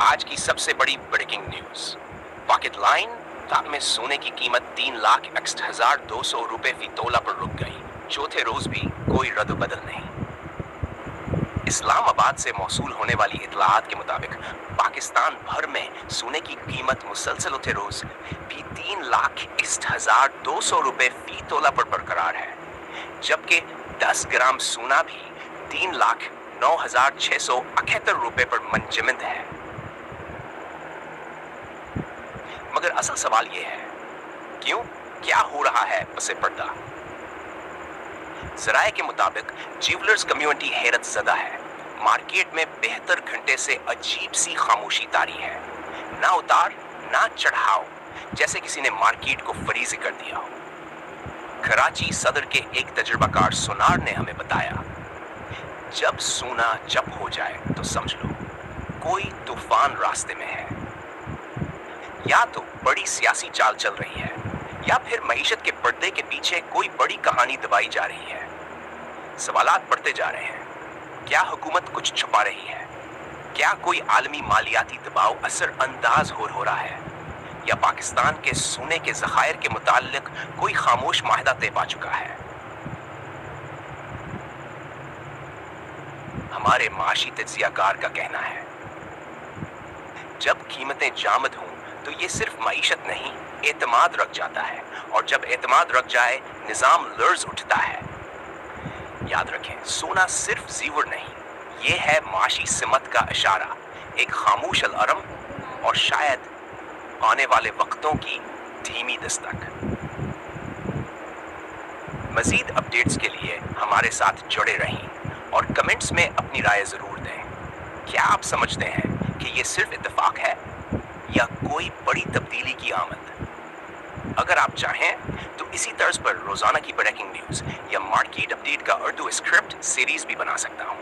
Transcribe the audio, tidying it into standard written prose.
आज की सबसे बड़ी ब्रेकिंग न्यूज। पॉकेट लाइन में सोने की कीमत 3,61,200 रुपए फी तोला पर रुक गई। चौथे रोज भी कोई रद्द बदल नहीं। इस्लामाबाद से मौसूल होने वाली इतलात के मुताबिक पाकिस्तान भर में सोने की कीमत मुसलसल चौथे रोज भी 3,61,200 रुपए फी तोला पर बरकरार है, जबकि 10 ग्राम सोना भी 3,09,678 रुपए पर मंजमद है। मगर असल सवाल यह है, क्यों, क्या हो रहा है पसे पर्दा? जराए के मुताबिक ज्वेलर्स कम्युनिटी हैरत ज़दा है। मार्केट में 72 घंटे से अजीब सी खामोशी तारी है, ना उतार ना चढ़ाव, जैसे किसी ने मार्केट को फरीज कर दिया हो। कराची सदर के एक तजुर्बाकार सुनार ने हमें बताया, जब सोना चप हो जाए तो समझ लो कोई तूफान रास्ते में है। या तो बड़ी सियासी चाल चल रही है, या फिर मईशत के पर्दे के पीछे कोई बड़ी कहानी दबाई जा रही है। सवालात बढ़ते जा रहे हैं, क्या हुकूमत कुछ छुपा रही है? क्या कोई आलमी मालियाती दबाव असर अंदाज हो रहा है? या पाकिस्तान के सोने के ज़खायर के मुताल्लिक कोई खामोश माहिदा तय पा चुका है? हमारे माशी तज्जियाकार का कहना है, जब कीमतें जामद हों तो ये सिर्फ मईशत नहीं, एतमाद रख जाता है, और जब एतमाद रख जाए निज़ाम लर्ज उठता है। याद रखें, सोना सिर्फ ज़ीवर नहीं, ये है माशी सिमत का इशारा, एक खामोश अलार्म, और शायद आने वाले वक्तों की धीमी दस्तक। मज़ीद अपडेट्स के लिए हमारे साथ जुड़े रहें और कमेंट्स में अपनी राय ज़रूर दें। क्या आप समझते हैं कि ये सिर्फ इत्तेफाक है या कोई बड़ी तब्दीली की आमद? अगर आप चाहें तो इसी तर्ज पर रोजाना की ब्रेकिंग न्यूज़ या मार्केट अपडेट का उर्दू स्क्रिप्ट सीरीज भी बना सकता हूँ।